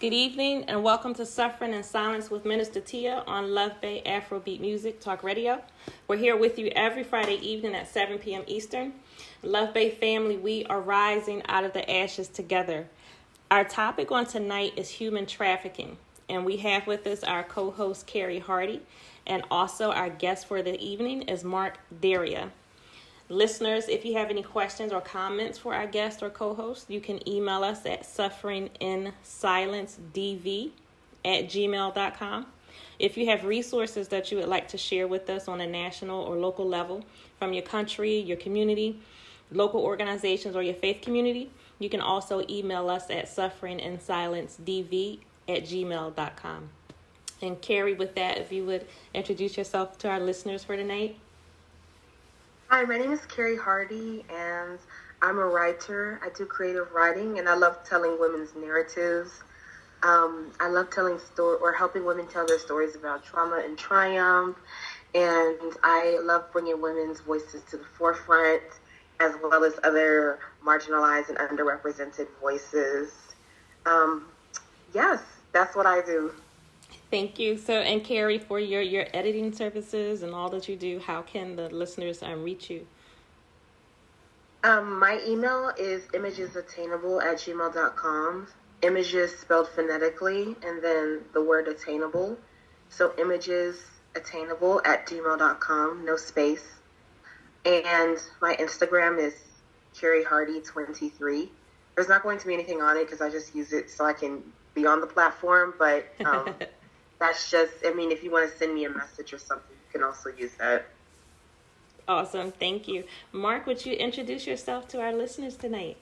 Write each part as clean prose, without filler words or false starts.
Good evening and welcome to Suffering in Silence with Minister Tia on Luv Bay Afrobeat Music Talk Radio. We're here with you every Friday evening at 7 p.m. Eastern. Luv Bay family, we are rising out of the ashes together. Our topic on tonight is human trafficking, and we have with us our co-host Carrie Hardy, and also our guest for the evening is Mark Daria. Listeners, if you have any questions or comments for our guest or co-host, you can email us at sufferinginsilencedv@gmail.com. If you have resources that you would like to share with us on a national or local level from your country, your community, local organizations, or your faith community, you can also email us at sufferinginsilencedv@gmail.com. And Carrie, with that, if you would introduce yourself to our listeners for tonight. Hi, my name is Carrie Hardy, and I'm a writer. I do creative writing, and I love telling women's narratives. I love telling helping women tell their stories about trauma and triumph, and I love bringing women's voices to the forefront, as well as other marginalized and underrepresented voices. Yes, that's what I do. Thank you. So, and Carrie, for your editing services and all that you do, how can the listeners reach you? My email is imagesattainable@gmail.com. Images spelled phonetically, and then the word attainable. So imagesattainable@gmail.com, no space. And my Instagram is Carrie Hardy 23. There's not going to be anything on it because I just use it so I can be on the platform, but that's just, if you want to send me a message or something, you can also use that. Awesome. Thank you. Mark, would you introduce yourself to our listeners tonight?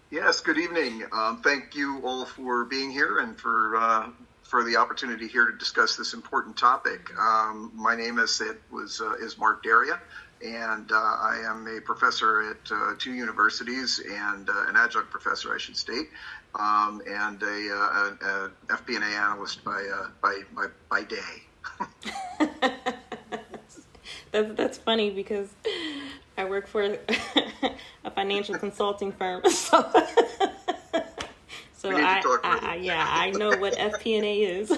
Yes, good evening. Thank you all for being here and for the opportunity here to discuss this important topic. My name, as said, is Mark Daria, and I am a professor at two universities and an adjunct professor, I should state, and a FP&A analyst by day. That's funny because I work for a financial consulting firm, so I know what FP&A is.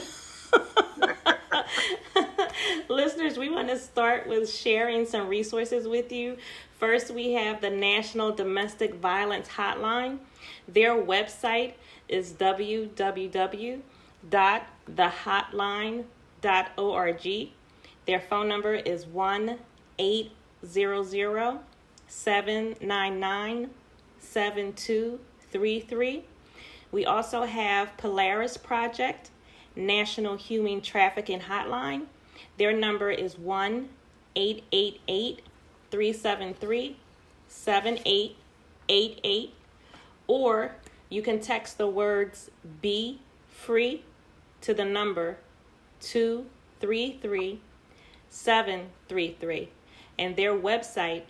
Listeners, we want to start with sharing some resources with you. First, we have the National Domestic Violence Hotline. Their website is www.thehotline.org. Their phone number is 1-800-799-7233. We also have Polaris Project, National Human Trafficking Hotline. Their number is 1-888-373-7888. Or you can text the words "Be Free" to the number 233-733. And their website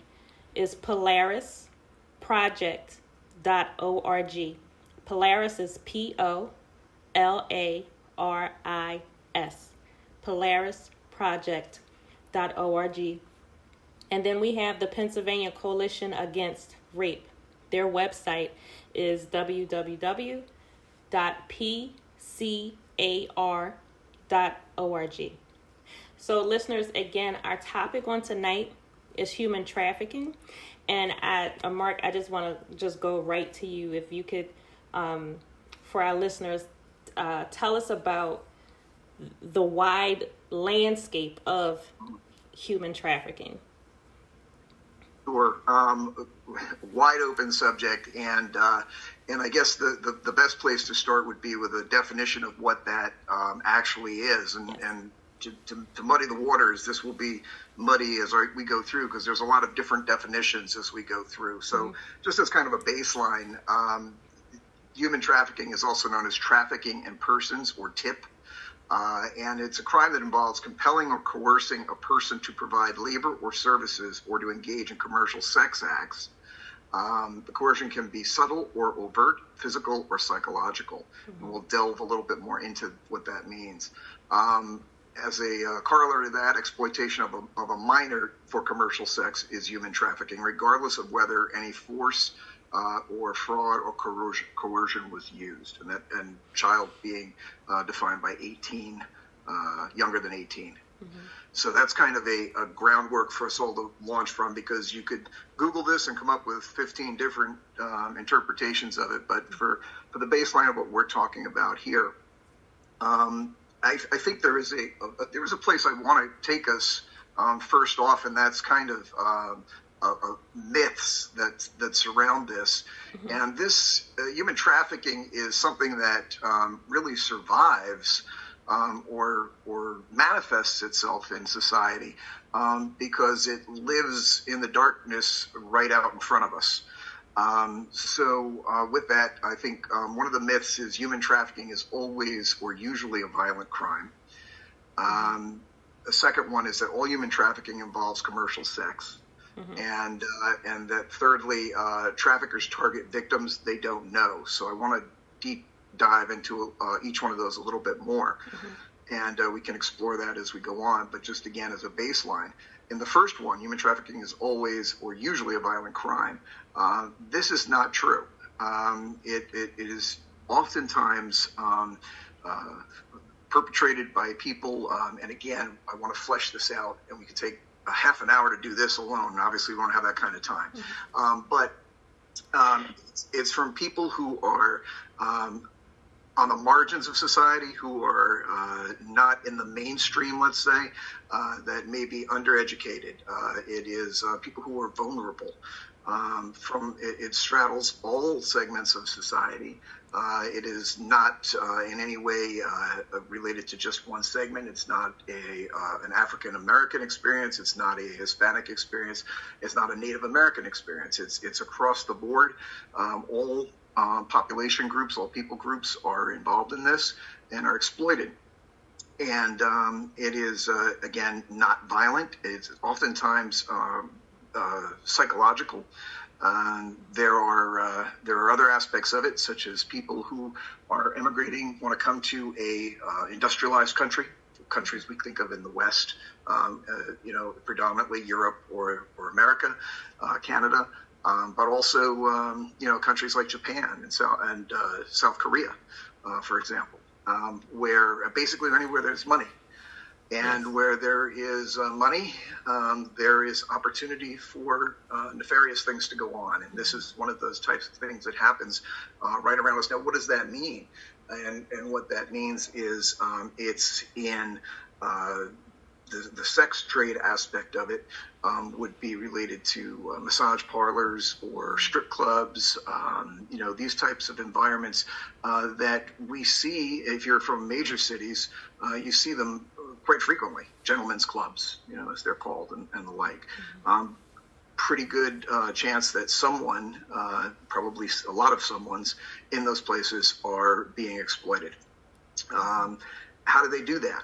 is polarisproject.org. Polaris is POLARIS. polarisproject.org. And then we have the Pennsylvania Coalition Against Rape. Their website is www.pcar.org. So listeners, again, our topic on tonight is human trafficking. And Mark, I just want to go right to you. If you could, for our listeners, tell us about the wide landscape of human trafficking. Sure. Wide open subject, and I guess the best place to start would be with a definition of what that actually is, and Yes. and to muddy the waters, this will be muddy as we go through because there's a lot of different definitions as we go through. So just as kind of a baseline, human trafficking is also known as trafficking in persons, or TIP. And it's a crime that involves compelling or coercing a person to provide labor or services or to engage in commercial sex acts. The coercion can be subtle or overt, physical or psychological. And we'll delve a little bit more into what that means. As a corollary to that, exploitation of a minor for commercial sex is human trafficking, regardless of whether any force, or fraud or coercion was used, and child being defined by 18, younger than 18. Mm-hmm. So that's kind of a groundwork for us all to launch from, because you could Google this and come up with 15 different interpretations of it. But for the baseline of what we're talking about here, I think there is a place I want to take us first off, and that's kind of myths that surround this. Mm-hmm. And this human trafficking is something that really survives or manifests itself in society because it lives in the darkness right out in front of us. So with that, I think one of the myths is human trafficking is always or usually a violent crime. The second one is that all human trafficking involves commercial sex. Mm-hmm. And that thirdly, traffickers target victims they don't know. So I want to deep dive into each one of those a little bit more. Mm-hmm. And we can explore that as we go on. But just again, as a baseline, in the first one, human trafficking is always or usually a violent crime. This is not true. It is oftentimes perpetrated by people. And again, I want to flesh this out, and we could take a half an hour to do this alone. Obviously, we don't have that kind of time. Mm-hmm. But it's from people who are on the margins of society, who are not in the mainstream, let's say, that may be undereducated. It is people who are vulnerable. It straddles all segments of society. It is not in any way related to just one segment. It's not an African American experience. It's not a Hispanic experience. It's not a Native American experience. It's across the board. All population groups, all people groups are involved in this and are exploited. And it is again not violent. It's oftentimes psychological. There are other aspects of it, such as people who are immigrating want to come to a industrialized countries we think of in the West, predominantly Europe or America, Canada, but also countries like Japan and South Korea, for example, where basically anywhere there's money. And where there is money, there is opportunity for nefarious things to go on. And this is one of those types of things that happens right around us. Now, what does that mean? And what that means is it's in the sex trade aspect of it would be related to massage parlors or strip clubs, these types of environments that we see. If you're from major cities, you see them quite frequently, gentlemen's clubs, as they're called, and the like. Mm-hmm. Pretty good chance that someone, probably a lot of someone's in those places are being exploited. How do they do that?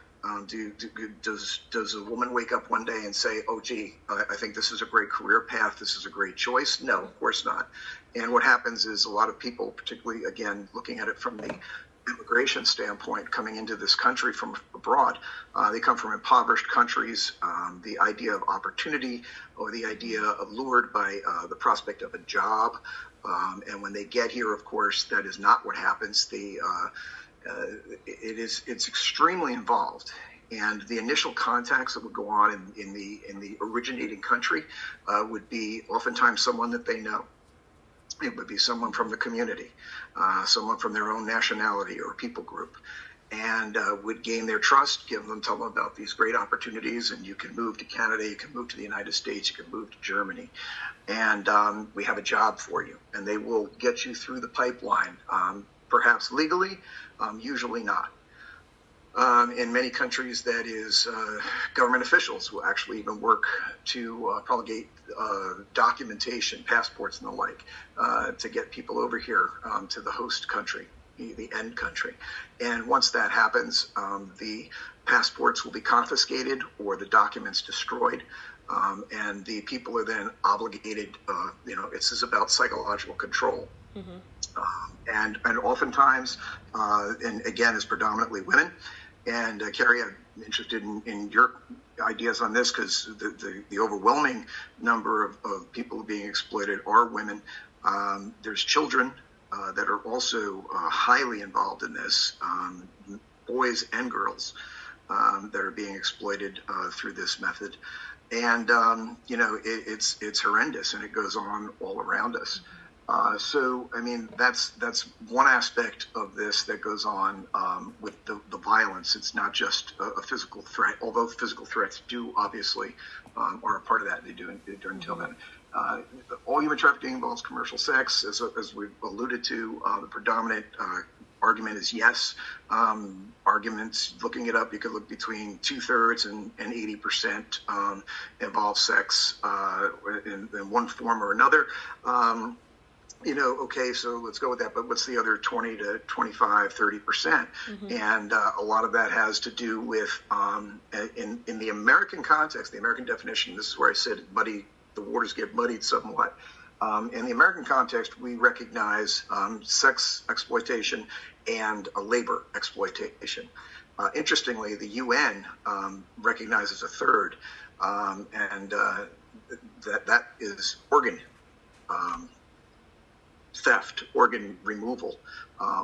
Does a woman wake up one day and say, oh, gee, I think this is a great career path, this is a great choice? No, of course not. And what happens is a lot of people, particularly, again, looking at it from the immigration standpoint, coming into this country from abroad, they come from impoverished countries. The idea of opportunity, or the idea of lured by the prospect of a job, and when they get here, of course, that is not what happens. It's extremely involved, and the initial contacts that would go on in the originating country would be oftentimes someone that they know. It would be someone from the community, someone from their own nationality or people group, and would gain their trust, tell them about these great opportunities, and you can move to Canada, you can move to the United States, you can move to Germany, and we have a job for you. And they will get you through the pipeline, perhaps legally, usually not. In many countries, that is government officials who actually even work to promulgate documentation, passports and the like, to get people over here to the host country, the end country. And once that happens, the passports will be confiscated or the documents destroyed. And the people are then obligated, this is about psychological control. Mm-hmm. And oftentimes, and again, it's predominantly women. And Carrie, I'm interested in your ideas on this, because the overwhelming number of people being exploited are women. There's children that are also highly involved in this, boys and girls that are being exploited through this method. And, it's horrendous, and it goes on all around us. So, I mean, that's one aspect of this that goes on with the violence. It's not just a physical threat, although physical threats do obviously are a part of that. They do entail that. All human trafficking involves commercial sex, as we've alluded to. The predominant argument is yes. Arguments, looking it up, you could look between 2/3 and 80% involve sex in one form or another. Okay, so let's go with that. But what's the other 20 to 25, 30%? And a lot of that has to do with, in the American context, the American definition, this is where I said the waters get muddied somewhat. In the American context, we recognize sex exploitation and labor exploitation. Interestingly, the UN recognizes a third, and that is organ theft, organ removal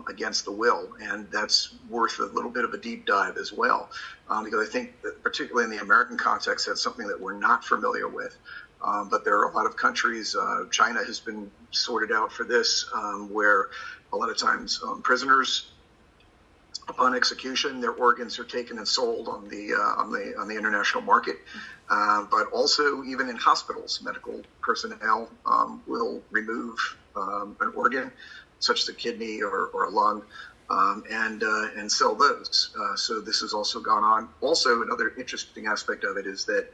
against the will, and that's worth a little bit of a deep dive as well, because I think that particularly in the American context, that's something that we're not familiar with. But there are a lot of countries, China has been sorted out for this, where a lot of times prisoners, upon execution, their organs are taken and sold on the international market. But also, even in hospitals, medical personnel will remove an organ, such as a kidney or a lung, and sell those. So this has also gone on. Also, another interesting aspect of it is that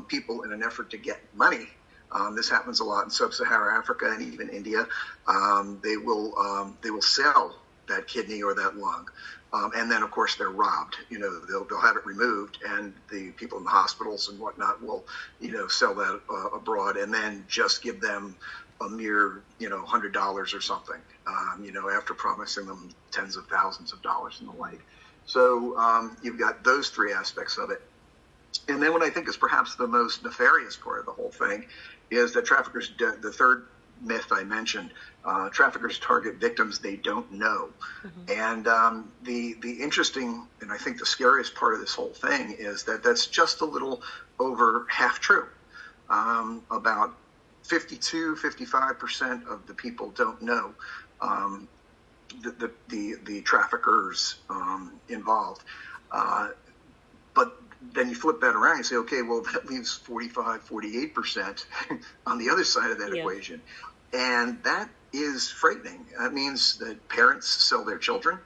people, in an effort to get money, this happens a lot in sub-Saharan Africa and even India, they will sell that kidney or that lung. And then, of course, they're robbed. They'll have it removed, and the people in the hospitals and whatnot will, sell that abroad, and then just give them a mere, $100 or something, after promising them tens of thousands of dollars and the like. So you've got those three aspects of it. And then what I think is perhaps the most nefarious part of the whole thing is that traffickers, the third myth I mentioned, traffickers target victims they don't know. And the interesting, and I think the scariest part of this whole thing is that that's just a little over half true. About 55% of the people don't know the traffickers involved. But then you flip that around and say, okay, well, that leaves 48% on the other side of that equation. And that is frightening. That means that parents sell their children.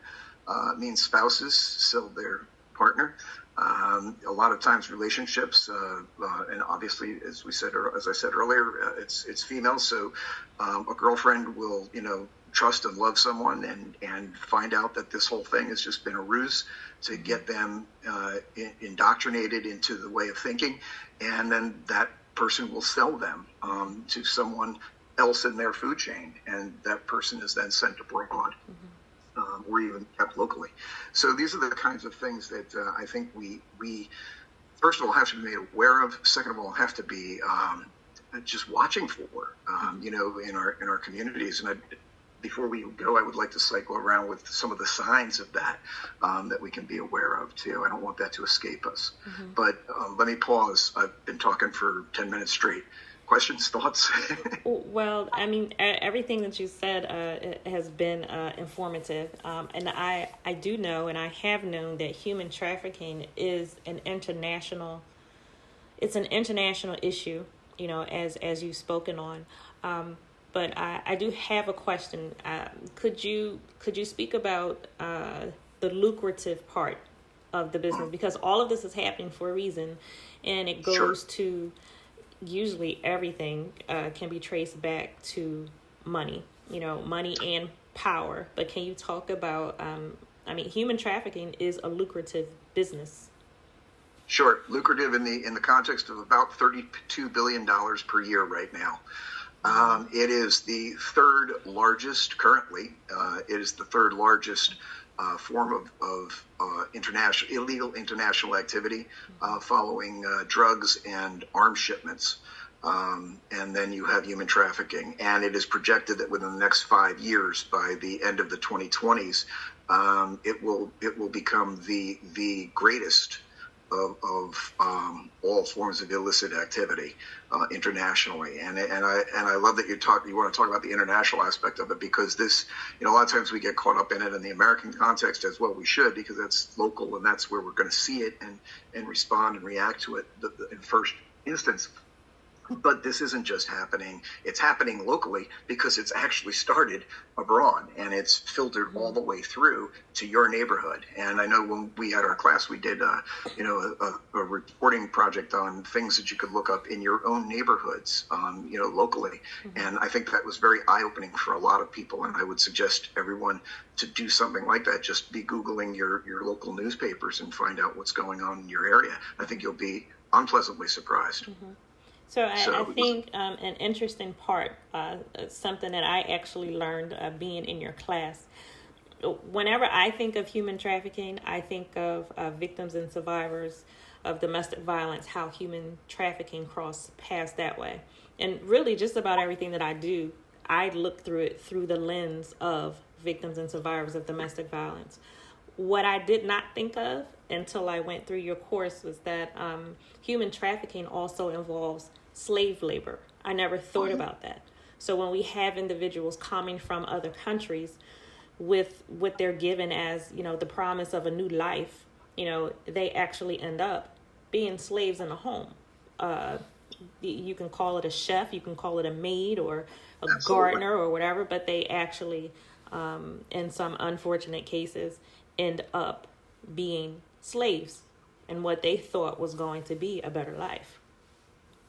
It means spouses sell their partner. A lot of times relationships, and obviously, as I said earlier, it's female. So a girlfriend will, trust and love someone and find out that this whole thing has just been a ruse to get them indoctrinated into the way of thinking. And then that person will sell them to someone else in their food chain. And that person is then sent abroad. Or even kept locally. So these are the kinds of things that I think we first of all have to be made aware of. Second of all, have to be just watching for, in our communities. And before we go, I would like to cycle around with some of the signs of that that we can be aware of too. I don't want that to escape us. But let me pause. I've been talking for 10 minutes straight. Questions, thoughts? Well, I mean, everything that you said has been informative. And I do know, and I have known, that human trafficking is an international issue, as you've spoken on. But I do have a question. Could you speak about the lucrative part of the business? Because all of this is happening for a reason, and it goes to... Usually everything can be traced back to money, money and power. But can you talk about, human trafficking is a lucrative business. Sure. Lucrative in the context of about $32 billion per year right now. It is the third largest currently. It is the third largest form of illegal international activity, following drugs and arms shipments. And then you have human trafficking. And it is projected that within the next 5 years, by the end of the 2020s, it will become the greatest of all forms of illicit activity internationally. And I love that you want to talk about the international aspect of it, because this, a lot of times we get caught up in it in the American context, as well we should, because that's local and that's where we're going to see it and respond and react to it in first instance. But this isn't just happening. It's happening locally because it's actually started abroad, and it's filtered all the way through to your neighborhood. And I know when we had our class, we did a reporting project on things that you could look up in your own neighborhoods, locally. And I think that was very eye-opening for a lot of people. And I would suggest everyone to do something like that. Just be Googling your local newspapers and find out what's going on in your area. I think you'll be unpleasantly surprised. So I think an interesting part, something that I actually learned being in your class, whenever I think of human trafficking, I think of victims and survivors of domestic violence, how human trafficking cross paths that way. And really just about everything that I do, I look through it through the lens of victims and survivors of domestic violence. What I did not think of until I went through your course was that human trafficking also involves slave labor. I never thought about that. So when we have individuals coming from other countries with what they're given as, the promise of a new life, they actually end up being slaves in a home. You can call it a chef, you can call it a maid or a gardener or whatever, but they actually, in some unfortunate cases, end up being slaves in what they thought was going to be a better life.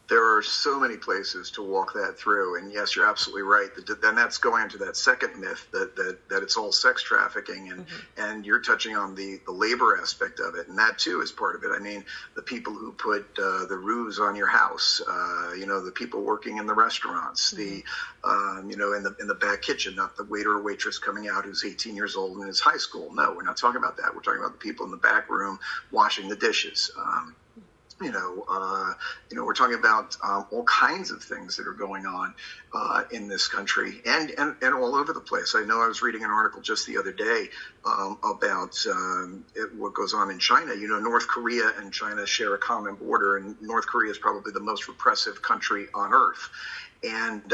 There are so many places to walk that through, and yes, you're absolutely right. Then that's going into that second myth that it's all sex trafficking, and you're touching on the labor aspect of it, and that too is part of it. I mean, the people who put the roofs on your house, the people working in the restaurants, in the back kitchen, not the waiter or waitress coming out who's 18 years old and is high school. No, we're not talking about that. We're talking about the people in the back room washing the dishes. We're talking about all kinds of things that are going on in this country and all over the place. I know I was reading an article just the other day about what goes on in China. North Korea and China share a common border, and North Korea is probably the most repressive country on earth. And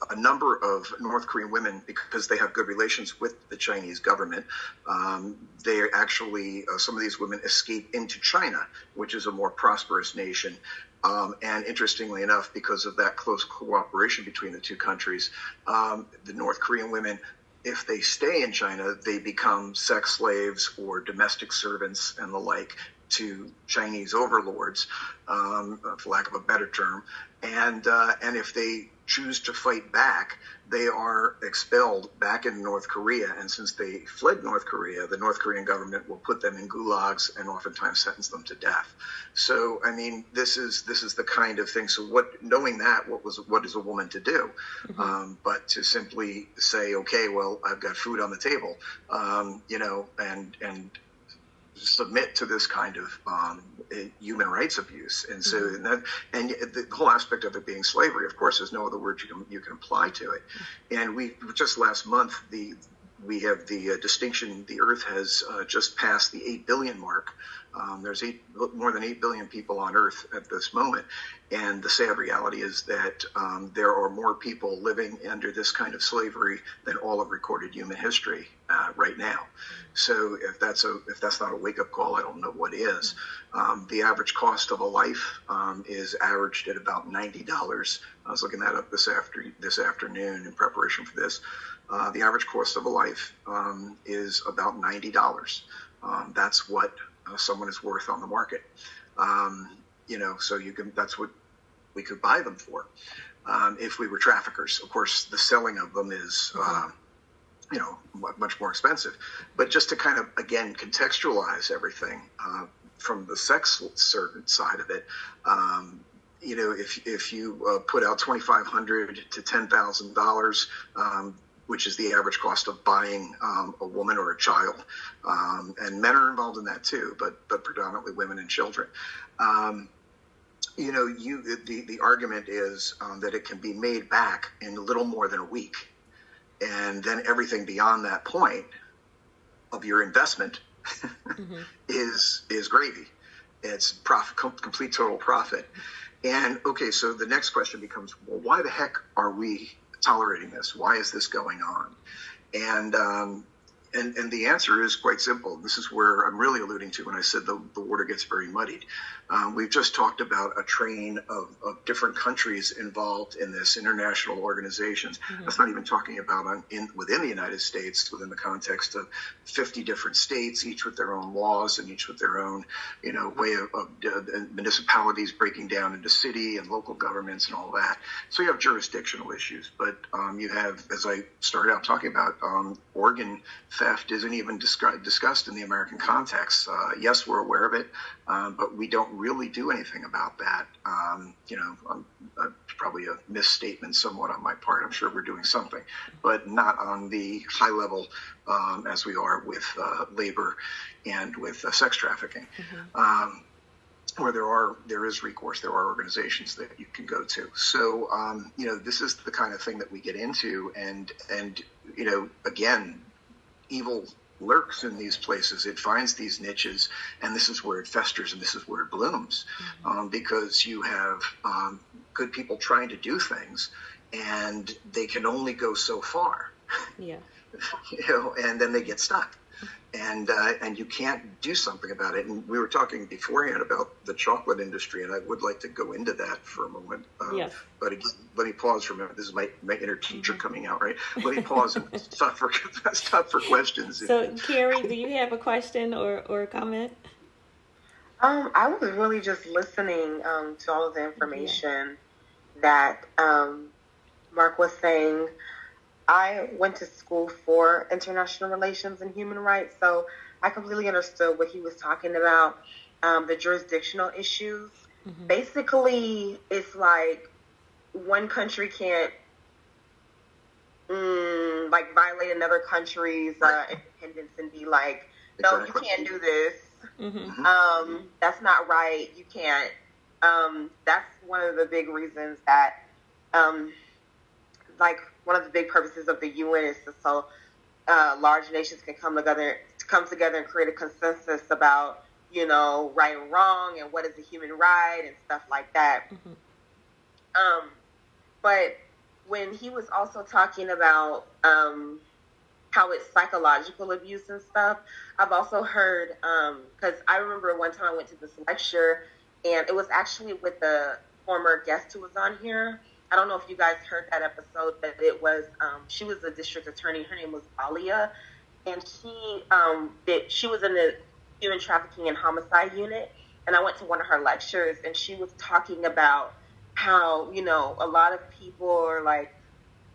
a number of North Korean women, because they have good relations with the Chinese government, they actually, some of these women escape into China, which is a more prosperous nation. And interestingly enough, because of that close cooperation between the two countries, the North Korean women, if they stay in China, they become sex slaves or domestic servants and the like to Chinese overlords, for lack of a better term. And if they choose to fight back, they are expelled back in North Korea. And since they fled North Korea, the North Korean government will put them in gulags and oftentimes sentence them to death. So, I mean, this is the kind of thing. So knowing that, what is a woman to do? But to simply say, okay, well, I've got food on the table, and submit to this kind of human rights abuse, and so and the whole aspect of it being slavery. Of course, there's no other word you can apply to it. And we just last month we have the distinction. The Earth has just passed the 8 billion mark. There's more than 8 billion people on Earth at this moment. And the sad reality is that there are more people living under this kind of slavery than all of recorded human history right now. So if that's not a wake-up call, I don't know what is. The average cost of a life is averaged at about $90. I was looking that up this afternoon in preparation for this. The average cost of a life is about $90. That's what someone is worth on the market. So that's what we could buy them for if we were traffickers. Of course, the selling of them is much more expensive. But just to kind of, again, contextualize everything from the sex side of it, if you put out $2,500 to $10,000, which is the average cost of buying a woman or a child, and men are involved in that too, but predominantly women and children. the argument is that it can be made back in a little more than a week, and then everything beyond that point of your investment is gravy. It's profit, complete total profit. And okay, so the next question becomes, well, why the heck are we tolerating this? Why is this going on? And the answer is quite simple. This is where I'm really alluding to when I said the water gets very muddied. We've just talked about a train of different countries involved in this, international organizations. That's not even talking about within the United States, within the context of 50 different states, each with their own laws and each with their own, way of municipalities breaking down into city and local governments and all that. So you have jurisdictional issues, but you have, as I started out talking about, organ theft isn't even discussed in the American context. Yes, we're aware of it, but we don't really do anything about that. Probably a misstatement somewhat on my part. I'm sure we're doing something, but not on the high level as we are with labor and with sex trafficking. Where there is recourse, there are organizations that you can go to. So, this is the kind of thing that we get into, and again, evil lurks in these places. It finds these niches, and this is where it festers, and this is where it blooms, because you have good people trying to do things, and they can only go so far. Yeah. And then they get stuck. And you can't do something about it. And we were talking beforehand about the chocolate industry, and I would like to go into that for a moment. Yes. But again, let me pause for a minute. This is my inner teacher coming out, right? Let me pause and stop for questions. So, Carrie, do you have a question or a comment? I was really just listening to all of the information that Mark was saying. I went to school for international relations and human rights, so I completely understood what he was talking about, the jurisdictional issues. Basically, it's like one country can't violate another country's independence and be like, no, you can't do this. That's not right. You can't. That's one of the big reasons that one of the big purposes of the UN is so large nations can come together and create a consensus about, right and wrong and what is a human right and stuff like that. But when he was also talking about how it's psychological abuse and stuff, I've also heard, because I remember one time I went to this lecture, and it was actually with the former guest who was on here. I don't know if you guys heard that episode, but it was, she was a district attorney. Her name was Alia, and she was in the human trafficking and homicide unit. And I went to one of her lectures, and she was talking about how, a lot of people are like,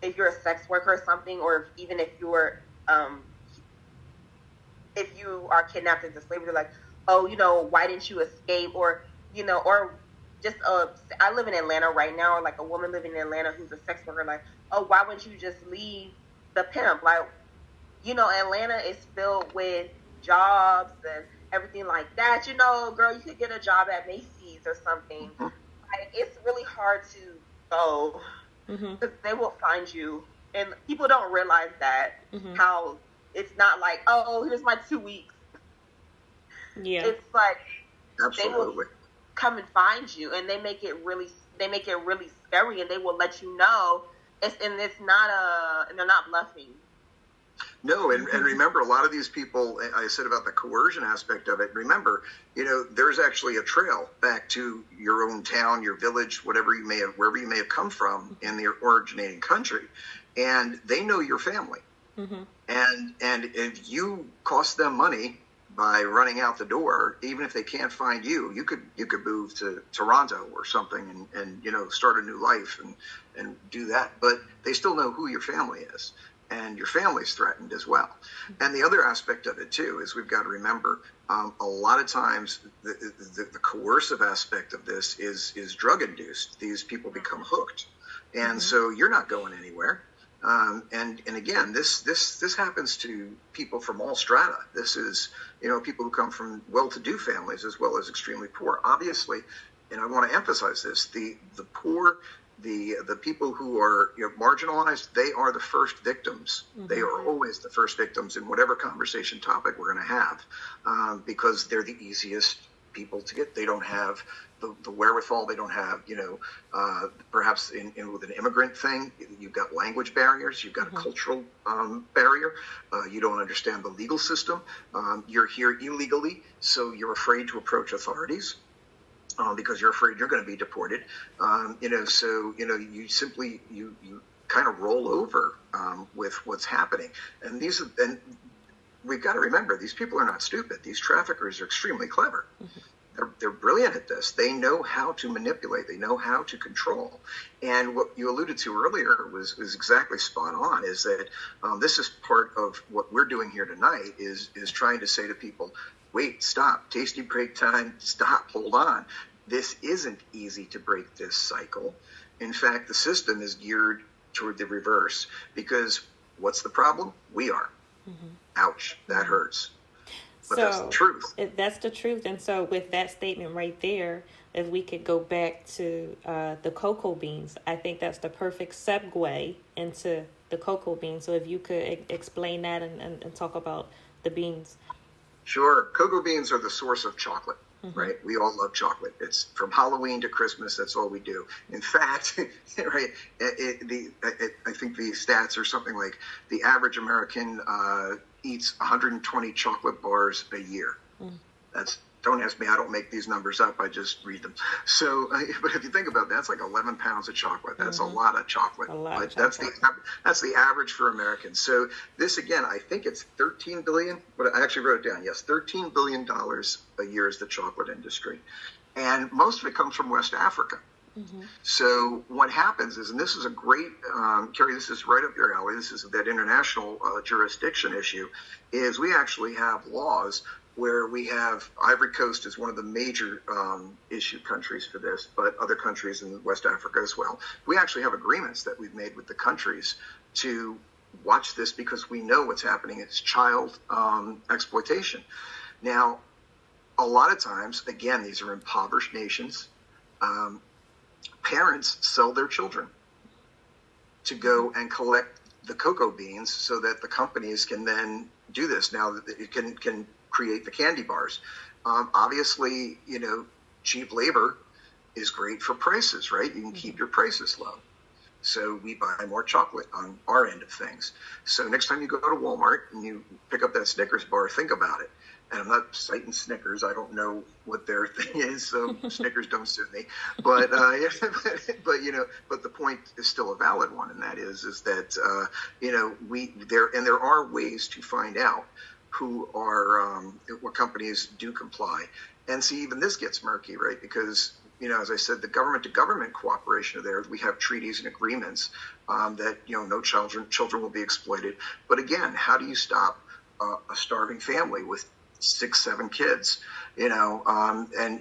if you're a sex worker or something, or even if you are kidnapped into slavery, they're like, oh, why didn't you escape? Or, or just I live in Atlanta right now, or like a woman living in Atlanta who's a sex worker, like, oh, why wouldn't you just leave the pimp? Like, Atlanta is filled with jobs and everything like that. Girl, you could get a job at Macy's or something. Like, it's really hard to go because they will find you, and people don't realize that how it's not like, oh, here's my 2 weeks. Yeah, it's like absolutely. They will come and find you, and they make it really scary, and they will let you know and they're not bluffing. No, and remember, a lot of these people, I said about the coercion aspect of it, remember, there's actually a trail back to your own town, your village, wherever you may have come from in the originating country, and they know your family. And if you cost them money by running out the door, even if they can't find you, you could move to Toronto or something and start a new life and do that. But they still know who your family is, and your family's threatened as well. And the other aspect of it too is we've got to remember a lot of times the coercive aspect of this is drug induced. These people become hooked, and so you're not going anywhere. And again, this happens to people from all strata. This is, people who come from well-to-do families as well as extremely poor. Obviously, and I want to emphasize this, the poor, the people who are marginalized, they are the first victims. Mm-hmm. They are always the first victims in whatever conversation topic we're going to have, because they're the easiest people to get. They don't have the wherewithal. They don't have, perhaps with an immigrant thing, you've got language barriers, you've got a cultural barrier, you don't understand the legal system, you're here illegally, so you're afraid to approach authorities. Because you're afraid you're going to be deported, so you simply you kind of roll over with what's happening, and we've got to remember, these people are not stupid. These traffickers are extremely clever. Mm-hmm. They're brilliant at this. They know how to manipulate. They know how to control. And what you alluded to earlier was exactly spot on. Is that this is part of what we're doing here tonight? Is trying to say to people, wait, stop, tasty break time, stop, hold on. This isn't easy to break this cycle. In fact, the system is geared toward the reverse, because what's the problem? We are. Mm-hmm. Ouch, that hurts. But so that's the truth. That's the truth. And so with that statement right there, if we could go back to the cocoa beans, I think that's the perfect segue into the cocoa beans. So if you could explain that and talk about the beans. Sure. Cocoa beans are the source of chocolate, right? We all love chocolate. It's from Halloween to Christmas. That's all we do. In fact, right, I think the stats are something like the average American eats 120 chocolate bars a year. Don't ask me. I don't make these numbers up. I just read them. So, but if you think about that, that's like 11 pounds of chocolate. That's a lot of chocolate. But that's the average for Americans. So this, again, I think it's 13 billion. But I actually wrote it down. Yes, $13 billion a year is the chocolate industry, and most of it comes from West Africa. Mm-hmm. So what happens is, and this is a great, Carrie, this is right up your alley. This is that international jurisdiction issue. Is we actually have laws where we have Ivory Coast is one of the major issue countries for this, but other countries in West Africa as well. We actually have agreements that we've made with the countries to watch this, because we know what's happening. It's child exploitation. Now, a lot of times, again, these are impoverished nations. Parents sell their children to go and collect the cocoa beans so that the companies can then do this. Now, that it can create the candy bars. Obviously, cheap labor is great for prices, right? You can keep your prices low. So we buy more chocolate on our end of things. So next time you go to Walmart and you pick up that Snickers bar, think about it. And I'm not citing Snickers. I don't know what their thing is, so Snickers don't sue me. But but the point is still a valid one, and that is that there are ways to find out who are what companies do comply. And see, even this gets murky, right? Because as I said, the government-to-government cooperation there, we have treaties and agreements that no children will be exploited. But again, how do you stop a starving family with 6-7 kids, and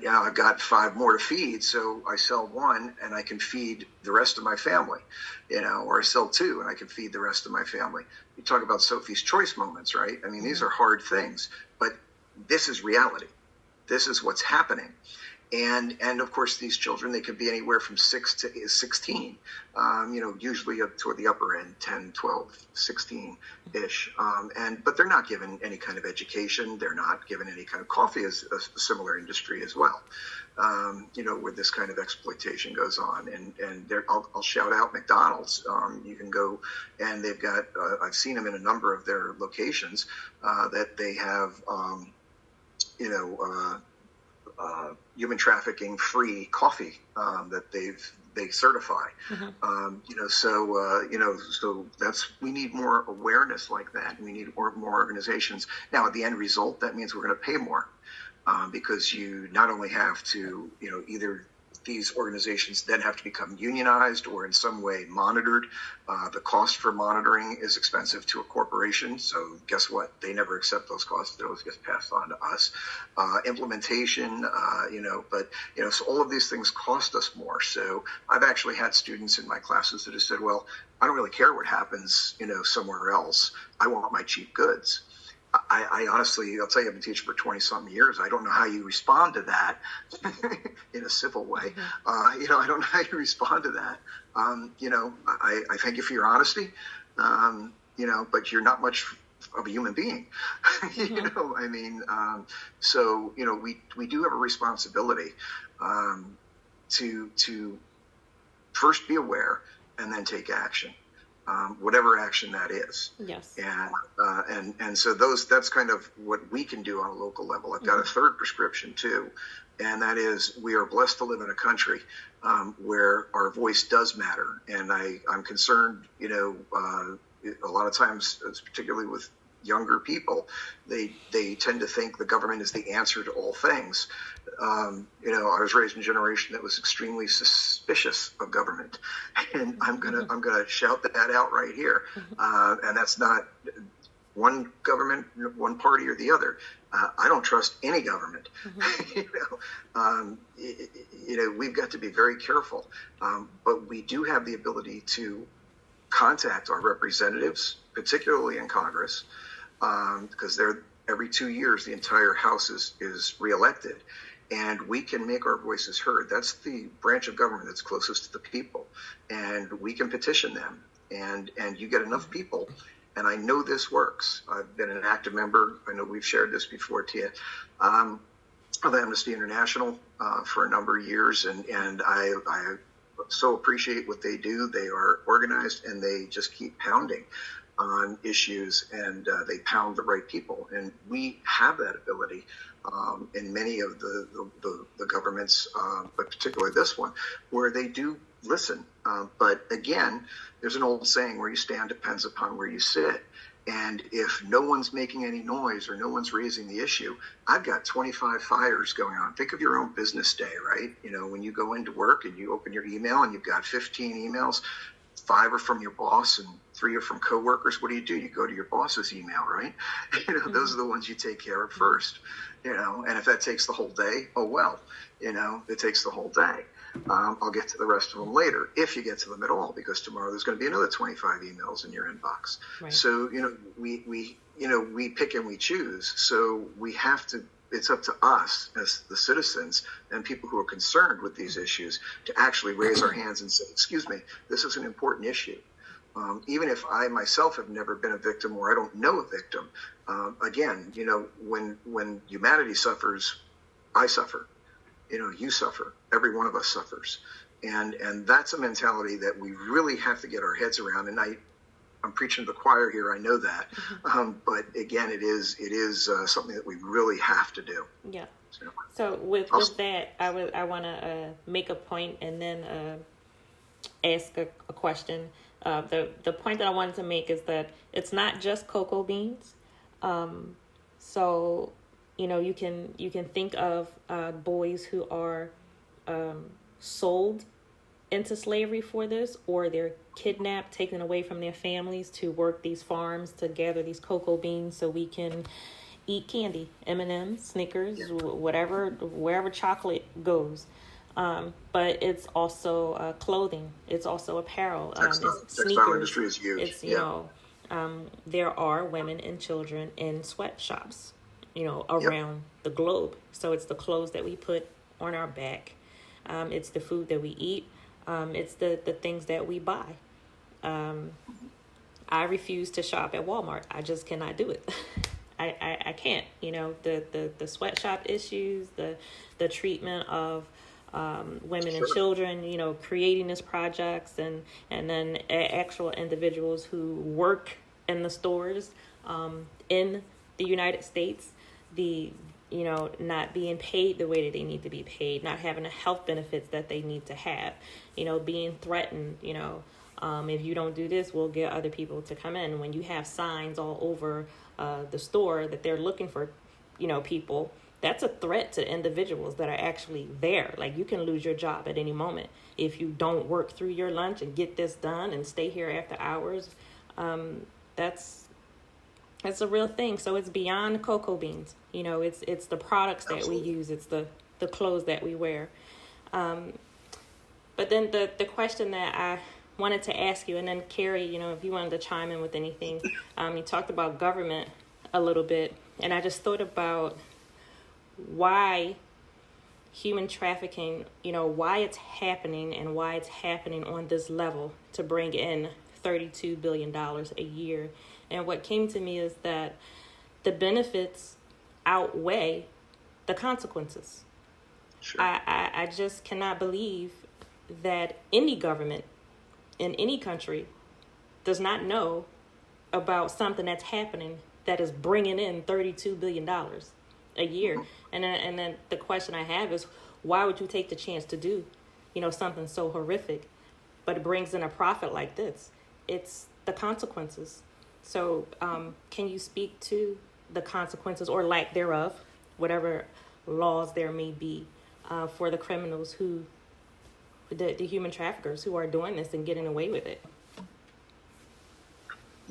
I've got 5 more to feed, so I sell 1 and I can feed the rest of my family, or I sell 2 and I can feed the rest of my family. You talk about Sophie's Choice moments, right? I mean, these are hard things, but this is reality. This is what's happening. And of course, these children, they could be anywhere from 6 to 16, usually up toward the upper end, 10, 12, 16-ish. But they're not given any kind of education. They're not given any kind of coffee, is a similar industry as well, where this kind of exploitation goes on. And I'll shout out McDonald's. You can go, and they've got, I've seen them in a number of their locations, that they have, human trafficking free coffee that they certify. Mm-hmm. So we need more awareness like that. We need more organizations. Now, at the end result, that means we're going to pay more, because you not only have to either these organizations then have to become unionized or in some way monitored. The cost for monitoring is expensive to a corporation. So guess what? They never accept those costs. Those get passed on to us. Implementation, so all of these things cost us more. So I've actually had students in my classes that have said, well, I don't really care what happens, somewhere else. I want my cheap goods. I honestly, I'll tell you, I've been teaching for 20-something years. I don't know how you respond to that in a civil way. I don't know how you respond to that. I thank you for your honesty, but you're not much of a human being. So, we do have a responsibility to first be aware and then take action. Whatever action that is. Yes. And so that's kind of what we can do on a local level. I've got a third prescription too, and that is we are blessed to live in a country where our voice does matter. And I'm concerned, a lot of times, particularly with younger people, they tend to think the government is the answer to all things. I was raised in a generation that was extremely suspicious of government, and I'm gonna shout that out right here. And that's not one government, one party or the other. I don't trust any government. We've got to be very careful, but we do have the ability to contact our representatives, particularly in Congress, because they're every 2 years the entire House is reelected, and we can make our voices heard. That's the branch of government that's closest to the people, and we can petition them, and you get enough people, and I know this works. I've been an active member. I know we've shared this before, Tia, of Amnesty International for a number of years, and I so appreciate what they do. They are organized, and they just keep pounding on issues, and they pound the right people. And we have that ability in many of the governments, but particularly this one, where they do listen. But again, there's an old saying, where you stand depends upon where you sit. And if no one's making any noise or no one's raising the issue, I've got 25 fires going on. Think of your own business day, right? When you go into work and you open your email and you've got 15 emails, 5 are from your boss and 3 are from coworkers. What do? You go to your boss's email, right? Those are the ones you take care of first. And if that takes the whole day, oh well. It takes the whole day. I'll get to the rest of them later, if you get to them at all, because tomorrow there's going to be another 25 emails in your inbox. Right. So we pick and we choose. So we have to. It's up to us as the citizens and people who are concerned with these issues to actually raise our hands and say, excuse me, this is an important issue. Even if I myself have never been a victim or I don't know a victim, again, when humanity suffers, I suffer. You suffer. Every one of us suffers. And that's a mentality that we really have to get our heads around. And I'm preaching to the choir here. I know that. But again, it is something that we really have to do. Yeah. So with that, I want to make a point and then ask a question. The point that I wanted to make is that it's not just cocoa beans. So, you can think of boys who are sold into slavery for this, or they're kidnapped, taken away from their families to work these farms to gather these cocoa beans so we can eat candy, M&Ms, Snickers, whatever, wherever chocolate goes. But it's also clothing. It's also apparel. Textile industry is huge. It's, there are women and children in sweatshops, around the globe. So it's the clothes that we put on our back. It's the food that we eat. It's the things that we buy. I refuse to shop at Walmart. I just cannot do it. I can't. The sweatshop issues, the treatment of women and children, creating these projects, and then actual individuals who work in the stores in the United States, not being paid the way that they need to be paid, not having the health benefits that they need to have, being threatened, if you don't do this, we'll get other people to come in. When you have signs all over the store that they're looking for, people, that's a threat to individuals that are actually there. Like, you can lose your job at any moment if you don't work through your lunch and get this done and stay here after hours. That's a real thing. So it's beyond cocoa beans. It's the products that we use. It's the clothes that we wear. But then the question that I wanted to ask you, and then Carrie, if you wanted to chime in with anything, you talked about government a little bit, and I just thought about why human trafficking, why it's happening and why it's happening on this level to bring in $32 billion a year. And what came to me is that the benefits outweigh the consequences. Sure. I just cannot believe that any government in any country does not know about something that's happening that is bringing in $32 billion a year. And then the question I have is, why would you take the chance to do, something so horrific, but it brings in a profit like this? It's the consequences. So can you speak to the consequences or lack thereof, whatever laws there may be, for the criminals the human traffickers who are doing this and getting away with it?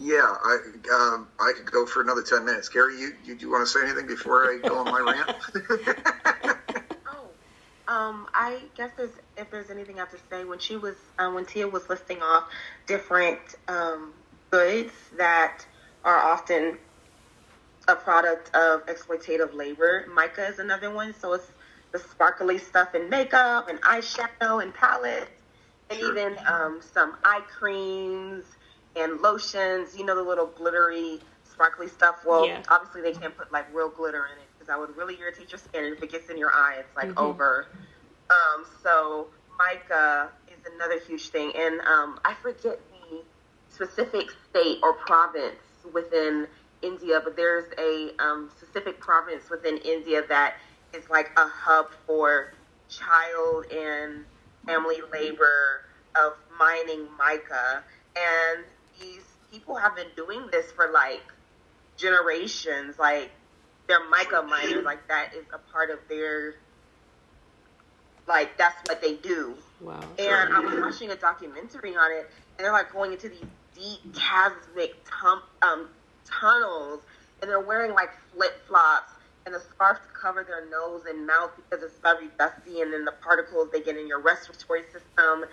Yeah, I could go for another 10 minutes. Gary, you do you want to say anything before I go on my rant? I guess if there's anything I have to say, when Tia was listing off different goods that are often a product of exploitative labor, mica is another one. So it's the sparkly stuff in makeup and eyeshadow and palettes, and Sure. even some eye creams and lotions, the little glittery, sparkly stuff. Well, Yeah. obviously they can't put like real glitter in it because that would really irritate your skin. And if it gets in your eye, it's like over. So mica is another huge thing. And I forget the specific state or province within India, but there's a specific province within India that is like a hub for child and family labor of mining mica. And these people have been doing this for like generations. Like they're mica miners. Like that is a part of their, like that's what they do. Wow. And I was watching a documentary on it, and they're like going into these deep chasmic tunnels, and they're wearing like flip flops and a scarf to cover their nose and mouth because it's very dusty, and then the particles they get in your respiratory system.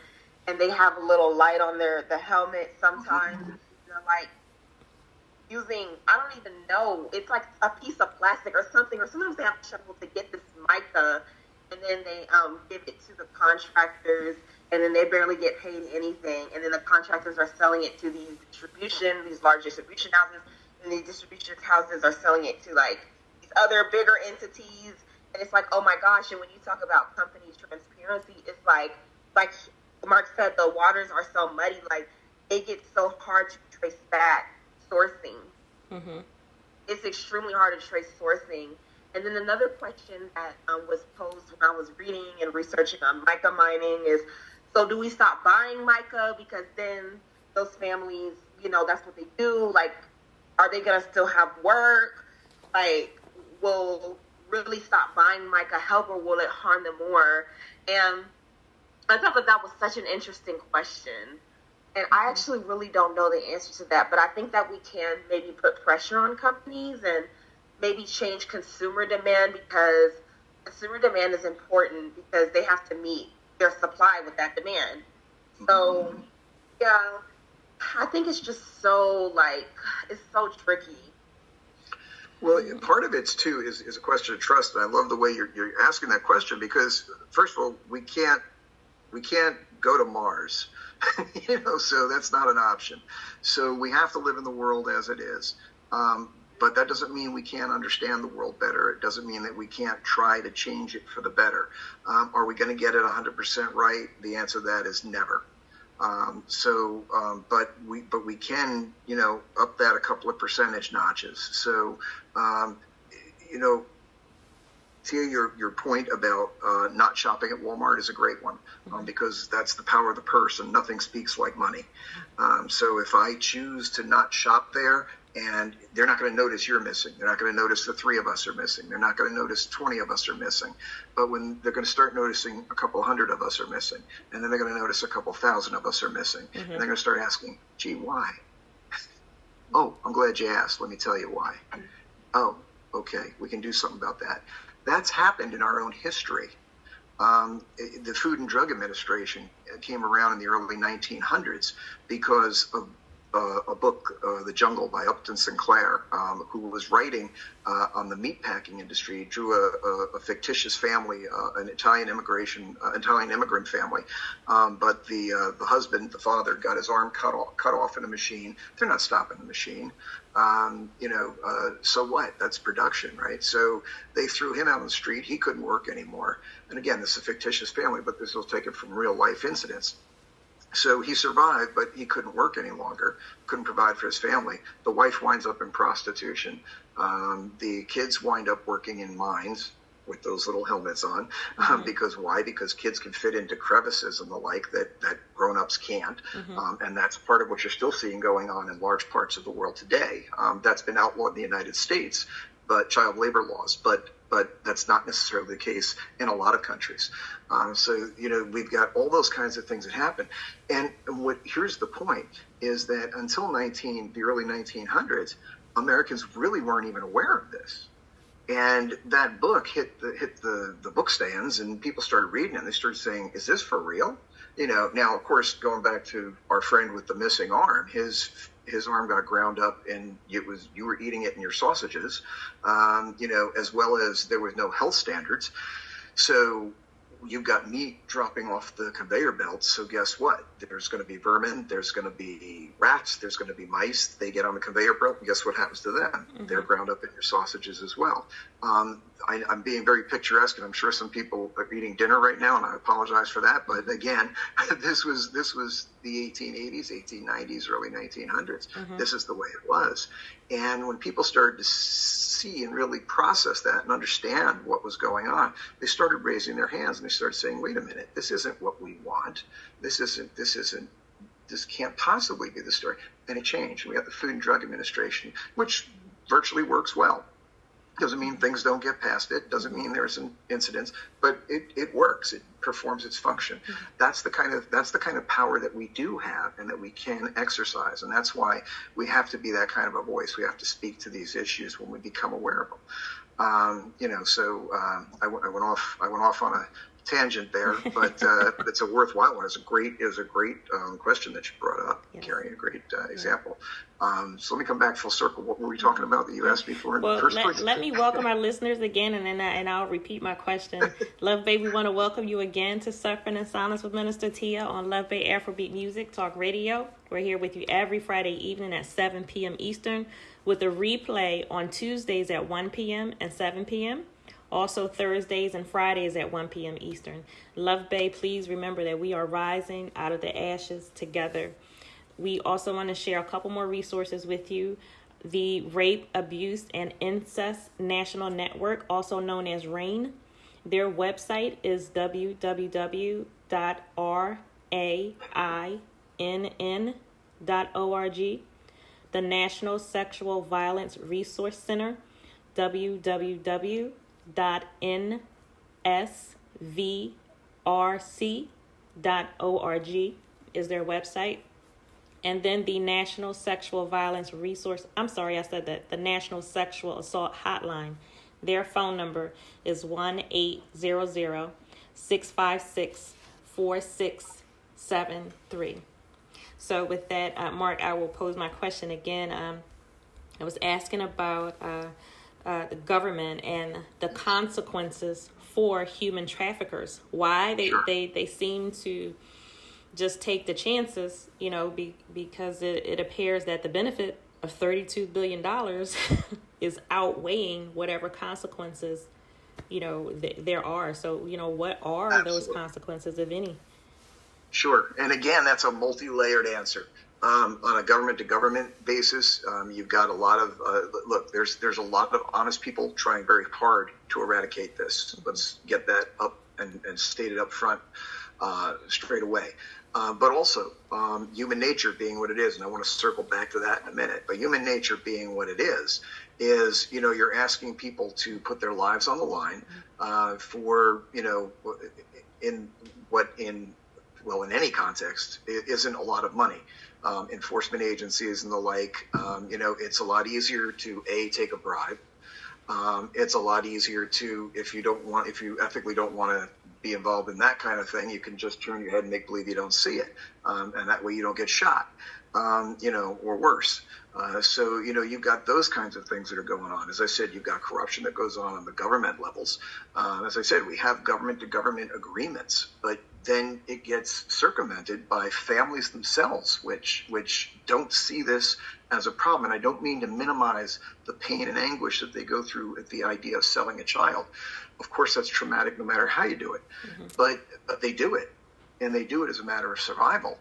And they have a little light on the helmet sometimes. They're like using, I don't even know, it's like a piece of plastic or something, or sometimes they have to shovel to get this mica, and then they give it to the contractors, and then they barely get paid anything, and then the contractors are selling it to these large distribution houses, and these distribution houses are selling it to like these other bigger entities, and it's like, oh my gosh. And when you talk about company transparency, it's like Mark said, the waters are so muddy, like it gets so hard to trace back sourcing. Mm-hmm. It's extremely hard to trace sourcing. And then another question that was posed when I was reading and researching on mica mining is, so do we stop buying mica because then those families, that's what they do? Like, are they going to still have work? Like, will really stop buying mica help, or will it harm them more? And I thought that was such an interesting question. And I actually really don't know the answer to that, but I think that we can maybe put pressure on companies and maybe change consumer demand, because consumer demand is important because they have to meet their supply with that demand. So, yeah, I think it's just so, it's so tricky. Well, part of it too is a question of trust, and I love the way you're asking that question, because first of all, we can't go to Mars, so that's not an option. So we have to live in the world as it is. But that doesn't mean we can't understand the world better. It doesn't mean that we can't try to change it for the better. Are we going to get it 100% right? The answer to that is never. But we can, up that a couple of percentage notches. So, Tia, your point about not shopping at Walmart is a great one, because that's the power of the purse, and nothing speaks like money. So if I choose to not shop there, and they're not going to notice you're missing, they're not going to notice the 3 of us are missing, they're not going to notice 20 of us are missing, but when they're going to start noticing a couple hundred of us are missing, and then they're going to notice a couple thousand of us are missing, and they're going to start asking, gee, why? Oh, I'm glad you asked. Let me tell you why. Oh, okay, we can do something about that. That's happened in our own history. The Food and Drug Administration came around in the early 1900s because of a book, The Jungle by Upton Sinclair, who was writing on the meatpacking industry. He drew a fictitious family, an Italian immigrant family, but the husband, the father, got his arm cut off in a machine. They're not stopping the machine. So what? That's production, right? So they threw him out on the street. He couldn't work anymore. And again, this is a fictitious family, but this was taken from real life incidents. So he survived, but he couldn't work any longer, couldn't provide for his family. The wife winds up in prostitution. The kids wind up working in mines with those little helmets on. Because why? Because kids can fit into crevices and the like that grown-ups can't. And that's part of what you're still seeing going on in large parts of the world today. That's been outlawed in the United States, but child labor laws. But that's not necessarily the case in a lot of countries. So, we've got all those kinds of things that happen. And here's the point, is that until the early 1900s, Americans really weren't even aware of this. And that book hit the book stands, and people started reading it, and they started saying, is this for real? Now, of course, going back to our friend with the missing arm, his arm got ground up, and you were eating it in your sausages, as well as there was no health standards. So you've got meat dropping off the conveyor belt. So guess what? There's going to be vermin. There's going to be rats. There's going to be mice. They get on the conveyor belt, and guess what happens to them? They're ground up in your sausages as well. I'm being very picturesque, and I'm sure some people are eating dinner right now, and I apologize for that. But again, this was the 1880s, 1890s, early 1900s. This is the way it was. And when people started to see and really process that and understand what was going on, they started raising their hands, and they started saying, wait a minute, this isn't what we want. This can't possibly be the story. And it changed. We got the Food and Drug Administration, which virtually works well. Doesn't mean things don't get past it. Doesn't mean there's incidents, but it works. It performs its function. That's the kind of power that we do have and that we can exercise, and that's why we have to be that kind of a voice. We have to speak to these issues when we become aware of them. I went off on a tangent there, but it's a worthwhile one. It was a great question that you brought up, yes. Carrie, a great example. So let me come back full circle. What were we talking about that you asked me for in the first place? Let me welcome our listeners again, and I'll repeat my question. Luv Bay, we want to welcome you again to Suffering in Silence with Minister Tia on Luv Bay Afrobeat Music Talk Radio. We're here with you every Friday evening at 7 p.m. Eastern, with a replay on Tuesdays at 1 p.m. and 7 p.m. Also Thursdays and Fridays at 1 p.m. Eastern. Luv Bay, please remember that we are rising out of the ashes together. We also want to share a couple more resources with you. The Rape, Abuse, and Incest National Network, also known as RAIN. Their website is www.rainn.org. The National Sexual Violence Resource Center, www.nsvrc.org is their website. And then the National Sexual Violence Resource, the National Sexual Assault Hotline. Their phone number is 1-800-656-4673. So with that, Mark, I will pose my question again. I was asking about the government and the consequences for human traffickers. Why they seem to just take the chances, because it appears that the benefit of $32 billion is outweighing whatever consequences, there are. So, what are Absolutely. Those consequences, if any? Sure. And again, that's a multi-layered answer. On a government-to-government basis, you've got a lot of, there's a lot of honest people trying very hard to eradicate this. Let's get that up and state it up front straight away. But also, human nature being what it is, and I want to circle back to that in a minute, but human nature being what it is, you're asking people to put their lives on the line for, in any context, it isn't a lot of money. Enforcement agencies and the like, it's a lot easier to take a bribe. It's a lot easier to, if you ethically don't want to be involved in that kind of thing, you can just turn your head and make believe you don't see it. And that way you don't get shot. or worse. So, you've got those kinds of things that are going on. As I said, you've got corruption that goes on the government levels. As I said, we have government-to-government agreements, but then it gets circumvented by families themselves, which don't see this as a problem. And I don't mean to minimize the pain and anguish that they go through at the idea of selling a child. Of course, that's traumatic no matter how you do it. But they do it, and they do it as a matter of survival.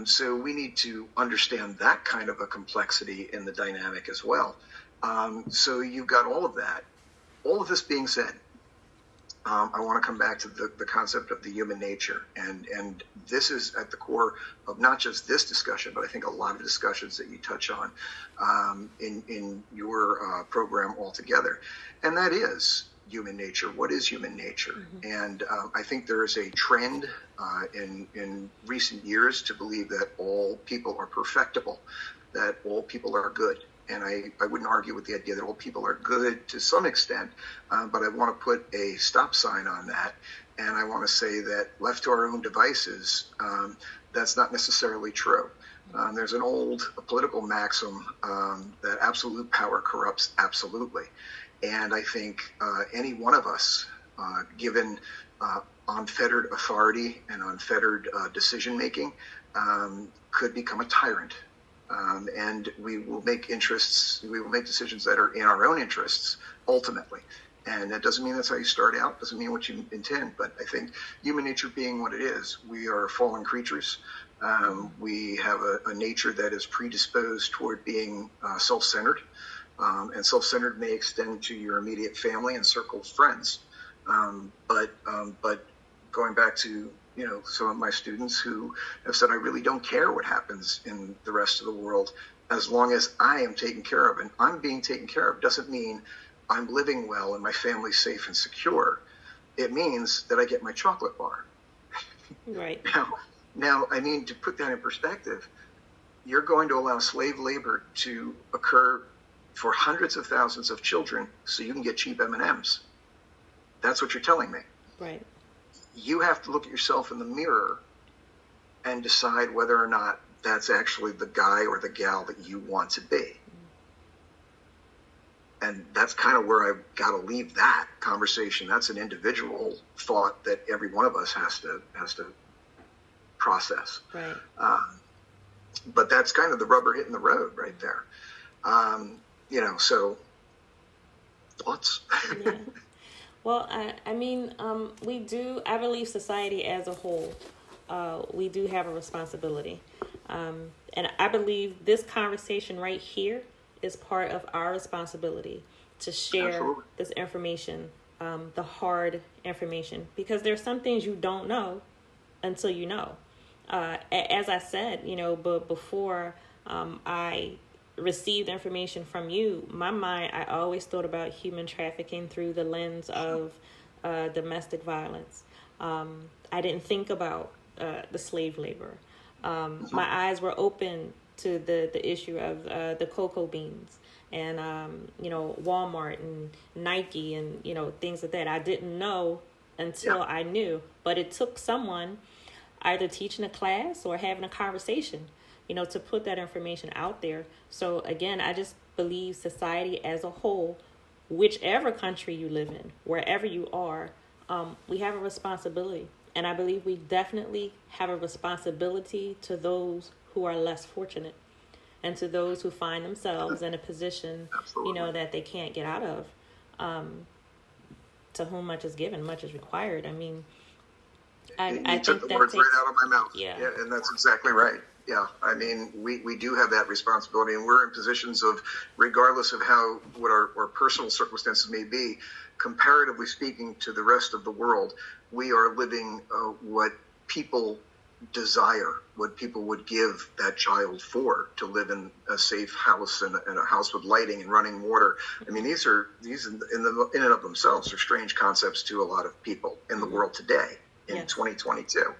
So we need to understand that kind of a complexity in the dynamic as well. So you've got all of that. All of this being said, I want to come back to the concept of the human nature. And this is at the core of not just this discussion, but I think a lot of discussions that you touch on in your program altogether. And that is human nature. What is human nature? And I think there is a trend in recent years to believe that all people are perfectible, that all people are good. And I wouldn't argue with the idea that all people are good to some extent, but I want to put a stop sign on that. And I want to say that left to our own devices, that's not necessarily true. There's an old political maxim that absolute power corrupts absolutely. And I think any one of us, given unfettered authority and unfettered decision-making, could become a tyrant. And we will make decisions that are in our own interests, ultimately. And that doesn't mean that's how you start out, doesn't mean what you intend, but I think human nature being what it is, we are fallen creatures. We have a nature that is predisposed toward being self-centered. And self-centered may extend to your immediate family and circle of friends. But going back to some of my students who have said, I really don't care what happens in the rest of the world as long as I am taken care of. And I'm being taken care of doesn't mean I'm living well and my family's safe and secure. It means that I get my chocolate bar. Right. Now, I mean, to put that in perspective, you're going to allow slave labor to occur for hundreds of thousands of children so you can get cheap M&Ms. That's what you're telling me. Right. You have to look at yourself in the mirror and decide whether or not that's actually the guy or the gal that you want to be. And that's kind of where I've got to leave that conversation. That's an individual thought that every one of us has to process. Right. But that's kind of the rubber hitting the road right there. So thoughts? Yeah. Well, I believe society as a whole, we do have a responsibility. And I believe this conversation right here is part of our responsibility to share Absolutely. This information, the hard information, because there's some things you don't know until you know. As I said, but before I received information from you, my mind, I always thought about human trafficking through the lens of domestic violence. I didn't think about the slave labor. My eyes were open to the issue of the cocoa beans and, Walmart and Nike and, things like that. I didn't know until I knew, but it took someone either teaching a class or having a conversation, to put that information out there. So again, I just believe society as a whole, whichever country you live in, wherever you are, we have a responsibility. And I believe we definitely have a responsibility to those who are less fortunate and to those who find themselves in a position, Absolutely. That they can't get out of. To whom much is given, much is required. I mean, I took think the words right out of my mouth. Yeah, and that's exactly right. Yeah, I mean, we do have that responsibility, and we're in positions of, regardless of what our personal circumstances may be, comparatively speaking to the rest of the world, we are living what people desire, what people would give that child for, to live in a safe house and a house with lighting and running water. I mean, these in and of themselves are strange concepts to a lot of people in the world today in 2022.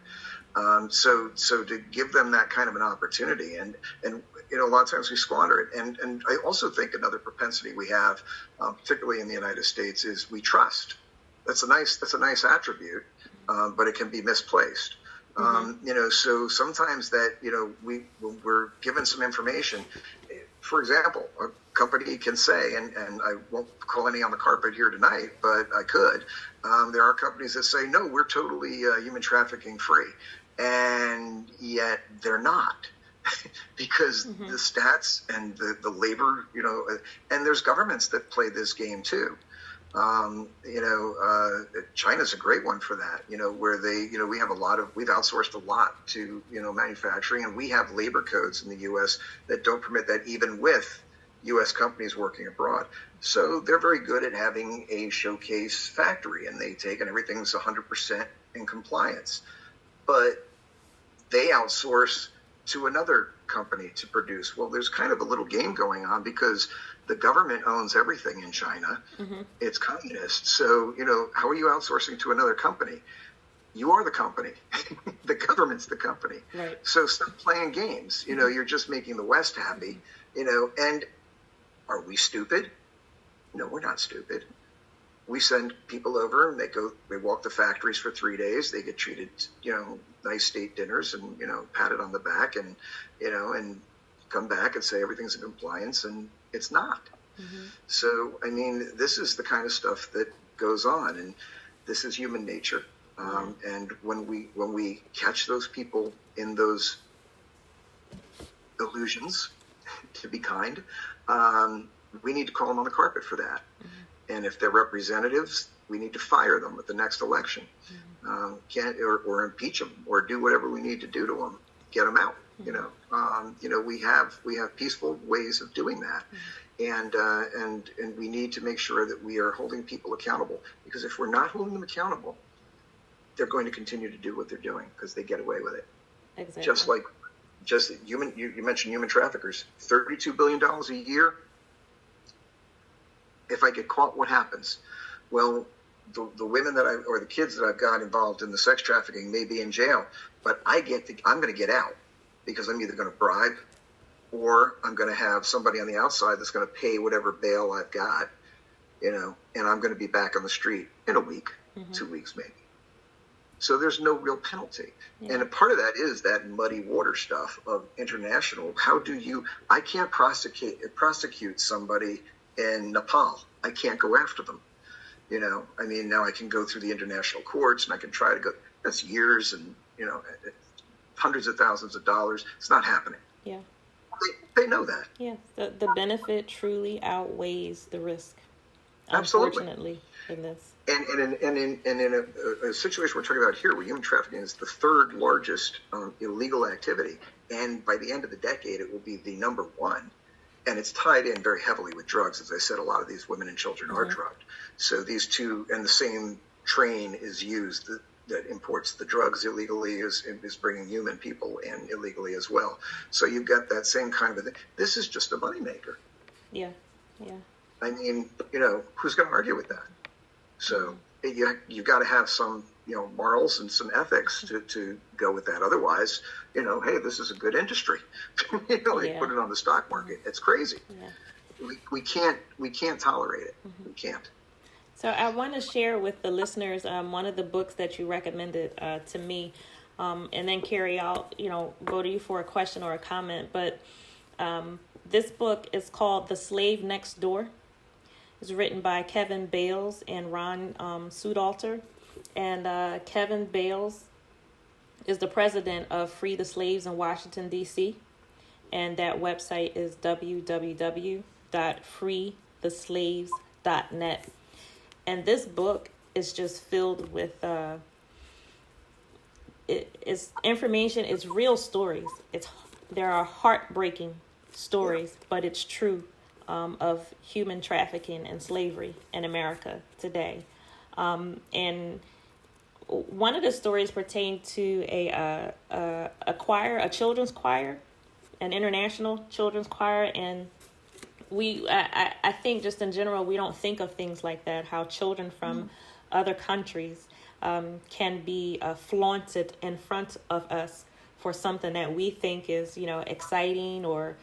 So to give them that kind of an opportunity, and a lot of times we squander it. And I also think another propensity we have, particularly in the United States, is we trust. That's a nice attribute, but it can be misplaced. So sometimes that, when we're given some information, for example, a company can say, and I won't call any on the carpet here tonight, but I could, there are companies that say, no, we're totally human trafficking free. And yet they're not. Because the stats and the labor, and there's governments that play this game too. China's a great one for that, where we've outsourced a lot to, manufacturing, and we have labor codes in the U.S. that don't permit that even with U.S. companies working abroad. So they're very good at having a showcase factory, and and everything's 100% in compliance. But they outsource to another company to produce. Well, there's kind of a little game going on because the government owns everything in China. It's communist. So, how are you outsourcing to another company? You are the company. The government's the company. Right. So stop playing games. You're just making the West happy, and are we stupid? No, we're not stupid. We send people over and they walk the factories for 3 days. They get treated, nice state dinners and, patted on the back and come back and say everything's in compliance, and it's not. So, this is the kind of stuff that goes on, and this is human nature. And when we catch those people in those illusions, to be kind, we need to call them on the carpet for that. And if they're representatives, we need to fire them at the next election, or impeach them, or do whatever we need to do to them, get them out. We have peaceful ways of doing that, and we need to make sure that we are holding people accountable. Because if we're not holding them accountable, they're going to continue to do what they're doing because they get away with it. Exactly. You mentioned human traffickers, $32 billion a year. If I get caught, what happens? Well, the women or the kids that I've got involved in the sex trafficking may be in jail, but I'm going to get out because I'm either going to bribe or I'm going to have somebody on the outside that's going to pay whatever bail I've got, and I'm going to be back on the street in a week, 2 weeks maybe. So there's no real penalty. Yeah. And a part of that is that muddy water stuff of international. I can't prosecute somebody in Nepal. I can't go after them. Now I can go through the international courts and I can try to go. That's years and, hundreds of thousands of dollars. It's not happening. Yeah. They know that. Yeah. The benefit truly outweighs the risk. Absolutely. Unfortunately, in this. And in a situation we're talking about here, where human trafficking is the third largest illegal activity, and by the end of the decade, it will be the number one. And it's tied in very heavily with drugs. As I said, a lot of these women and children are drugged. So these two, and the same train is used that imports the drugs illegally is bringing human people in illegally as well. So you've got that same kind of a thing. This is just a moneymaker. Yeah. Who's going to argue with that? So you've got to have some, morals and some ethics to go with that. Otherwise, hey, this is a good industry. Put it on the stock market. It's crazy. Yeah. We can't tolerate it. We can't. So I want to share with the listeners one of the books that you recommended to me, and then Carrie, I'll go to you for a question or a comment. But this book is called The Slave Next Door. It's written by Kevin Bales and Ron Sudalter. And Kevin Bales is the president of Free the Slaves in Washington, D.C. And that website is www.freetheslaves.net. And this book is just filled with it's information. It's real stories. There are heartbreaking stories, but it's true. Of human trafficking and slavery in America today. And one of the stories pertained to a choir, a children's choir, an international children's choir. And I think just in general, we don't think of things like that, how children from other countries can be flaunted in front of us for something that we think is, exciting or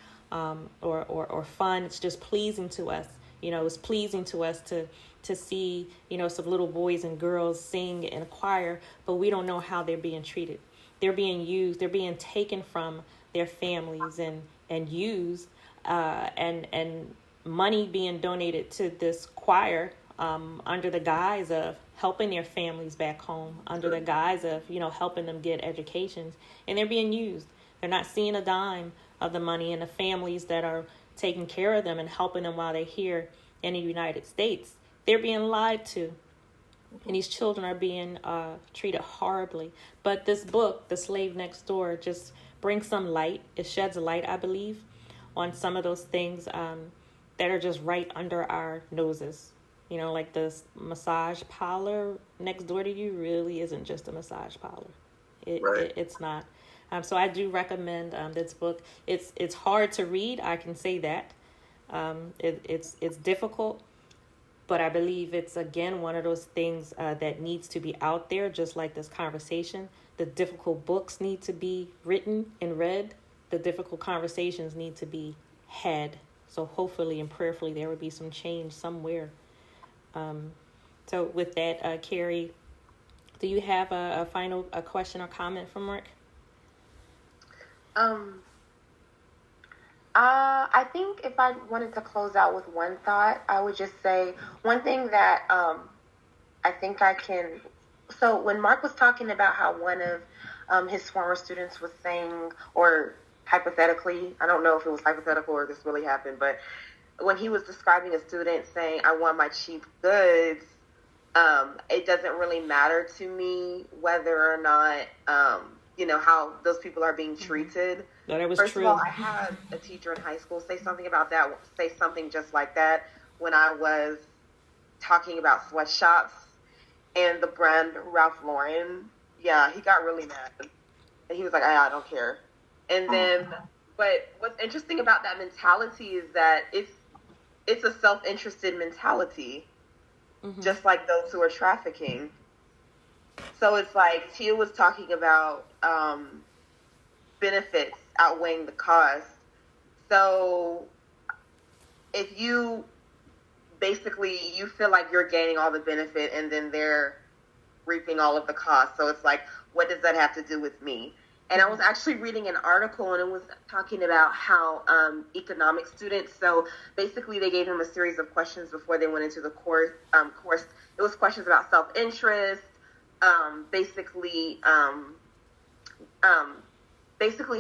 fun. It's just pleasing to us. It's pleasing to us to see, some little boys and girls sing in a choir, but we don't know how they're being treated. they're being used, they're being taken from their families and used, and money being donated to this choir under the guise of helping their families back home, under the guise of, helping them get educations, and they're being used. They're not seeing a dime of the money, and the families that are taking care of them and helping them while they're here in the United States, they're being lied to. And these children are being treated horribly. But this book, The Slave Next Door, just brings some light. It sheds light, I believe, on some of those things that are just right under our noses. Like this massage parlor next door to you really isn't just a massage parlor. It's not. So I do recommend this book. It's hard to read. I can say that. It's difficult. But I believe it's, again, one of those things that needs to be out there, just like this conversation. The difficult books need to be written and read. The difficult conversations need to be had. So hopefully and prayerfully there will be some change somewhere. So with that, Carrie, do you have a final question or comment from Mark? I think if I wanted to close out with one thought, I would just say one thing that I think I can. So when Mark was talking about how one of his former students was saying, or hypothetically, I don't know if it was hypothetical or this really happened, but when he was describing a student saying, I want my cheap goods, it doesn't really matter to me whether or not, how those people are being treated. No, that was First true. of all, I had a teacher in high school say something about that, say something just like that when I was talking about sweatshops and the brand Ralph Lauren. Yeah, he got really mad. And he was like, I don't care. And then, but what's interesting about that mentality is that it's a self-interested mentality, just like those who are trafficking. So it's like Tia was talking about benefits outweighing the cost. So if you feel like you're gaining all the benefit and then they're reaping all of the cost. So it's like, what does that have to do with me? And I was actually reading an article, and it was talking about how economic students, so basically they gave them a series of questions before they went into the course. It was questions about self-interest, basically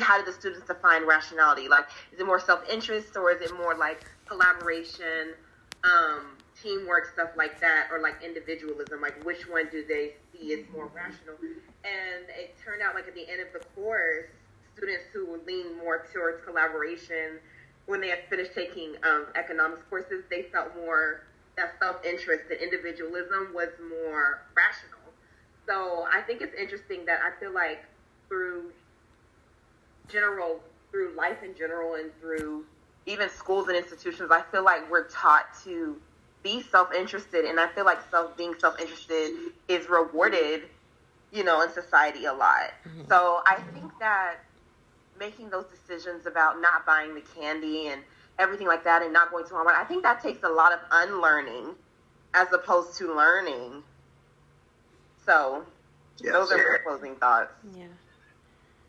how do the students define rationality? Like, is it more self-interest, or is it more like collaboration, teamwork, stuff like that, or like individualism? Like, which one do they see as more rational? And it turned out, like, at the end of the course, students who would lean more towards collaboration, when they had finished taking economics courses, they felt more that self-interest and individualism was more rational. So I think it's interesting that I feel like through life in general and through even schools and institutions, I feel like we're taught to be self-interested, and I feel like being self-interested is rewarded, in society a lot. So I think that making those decisions about not buying the candy and everything like that and not going to Walmart, I think that takes a lot of unlearning as opposed to learning. So those are my closing thoughts.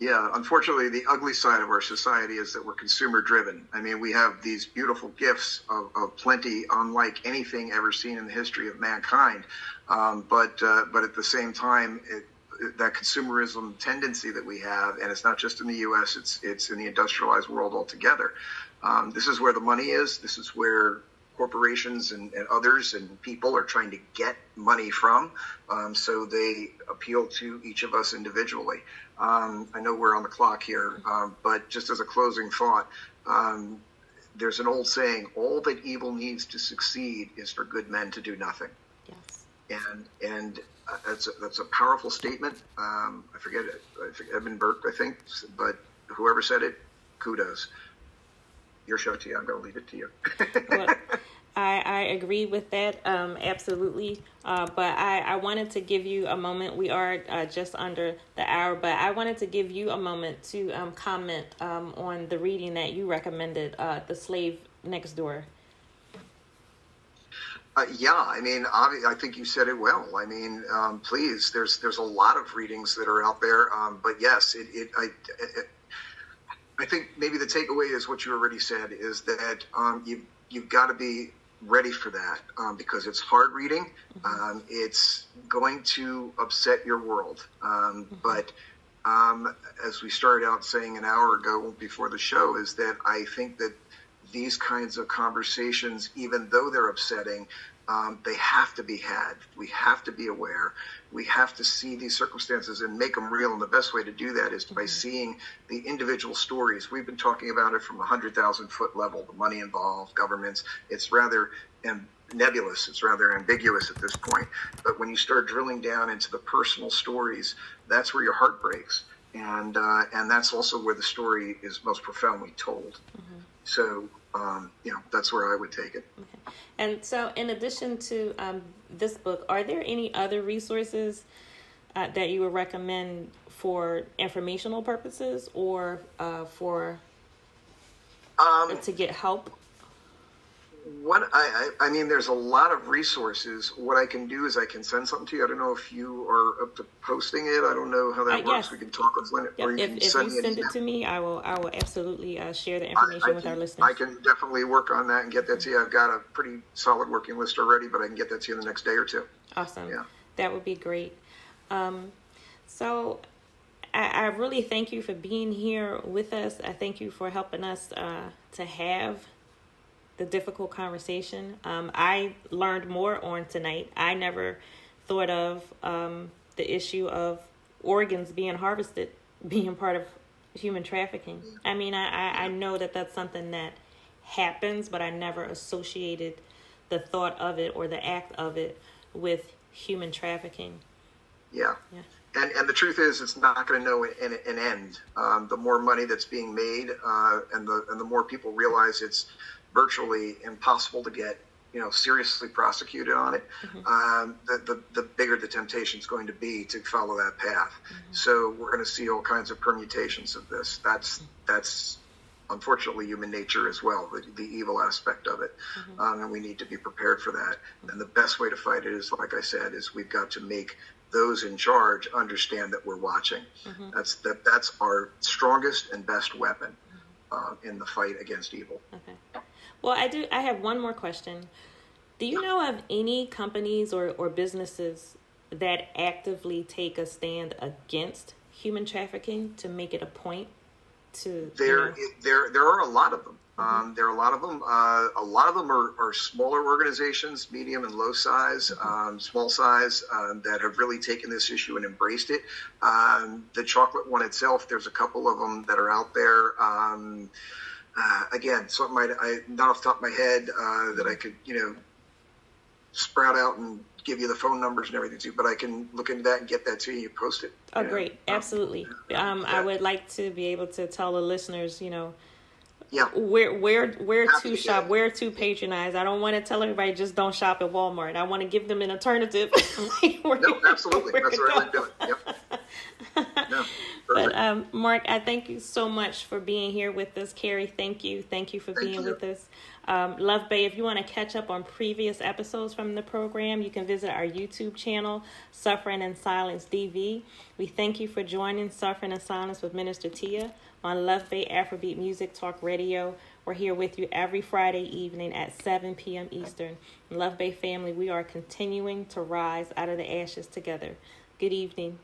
Yeah, unfortunately, the ugly side of our society is that we're consumer driven. I mean, we have these beautiful gifts of plenty, unlike anything ever seen in the history of mankind. But at the same time, that consumerism tendency that we have, and it's not just in the U.S., it's in the industrialized world altogether. This is where the money is. This is where corporations and others and people are trying to get money from. So they appeal to each of us individually. I know we're on the clock here, but just as a closing thought, there's an old saying, all that evil needs to succeed is for good men to do nothing. Yes. And that's a powerful statement. I forget Edmund Burke, I think, but whoever said it, kudos. Your show, Tia. I'm going to leave it to you. Well, I agree with that, absolutely. But I wanted to give you a moment. We are just under the hour, but I wanted to give you a moment to comment on the reading that you recommended, The Slave Next Door. Yeah, I mean, I think you said it well. I mean, please, there's a lot of readings that are out there, but yes, I think maybe the takeaway is what you already said, is that you've got to be ready for that, because it's hard reading. It's going to upset your world, but as we started out saying an hour ago before the show, is that I think that these kinds of conversations, even though they're upsetting, they have to be had. We have to be aware. We have to see these circumstances and make them real. And the best way to do that is by seeing the individual stories. We've been talking about it from 100,000-foot level, the money involved, governments. It's rather nebulous. It's rather ambiguous at this point. But when you start drilling down into the personal stories, that's where your heart breaks. And that's also where the story is most profoundly told. So, that's where I would take it. Okay. And so in addition to this book, are there any other resources that you would recommend for informational purposes or for to get help? What I mean, there's a lot of resources. What I can do is I can send something to you. I don't know if you are up to posting it. I don't know how that works. Yes. We can talk offline. Yep. Or If you send it to me, I will absolutely share the information with our listeners. I can definitely work on that and get that to you. I've got a pretty solid working list already, but I can get that to you in the next day or two. Awesome. Yeah. That would be great. So I really thank you for being here with us. I thank you for helping us to have the difficult conversation. I learned more on tonight. I never thought of the issue of organs being harvested being part of human trafficking. I mean, I know that that's something that happens, but I never associated the thought of it or the act of it with human trafficking. Yeah. And the truth is, it's not going to know an end. The more money that's being made, and the more people realize it's virtually impossible to get, seriously prosecuted on it, the bigger the temptation is going to be to follow that path. So we're going to see all kinds of permutations of this. That's unfortunately human nature as well, the evil aspect of it. And we need to be prepared for that. And the best way to fight it is, like I said, is we've got to make those in charge understand that we're watching. That's our strongest and best weapon in the fight against evil. Okay. Well, I have one more question. Do you know of any companies or businesses that actively take a stand against human trafficking to make it a point to? There are a lot of them. There are a lot of them. A lot of them are smaller organizations, medium and low size, small size, that have really taken this issue and embraced it. The chocolate one itself, there's a couple of them that are out there. Again, something not off the top of my head that I could, sprout out and give you the phone numbers and everything too, but I can look into that and get that to you and post it. Oh, great. Absolutely. I would like to be able to tell the listeners, where to shop, where to patronize. I don't want to tell everybody just don't shop at Walmart. I want to give them an alternative. No, absolutely. That's the right way to do it. Yep. No, but Mark, I thank you so much for being here with us. Carrie, thank you. Thank you for being with us. Luv Bay, if you want to catch up on previous episodes from the program, you can visit our YouTube channel, Suffering in Silence DV. We thank you for joining Suffering in Silence with Minister Tia on Luv Bay Afrobeat Music Talk Radio. We're here with you every Friday evening at 7 p.m. Eastern. Luv Bay family, we are continuing to rise out of the ashes together. Good evening.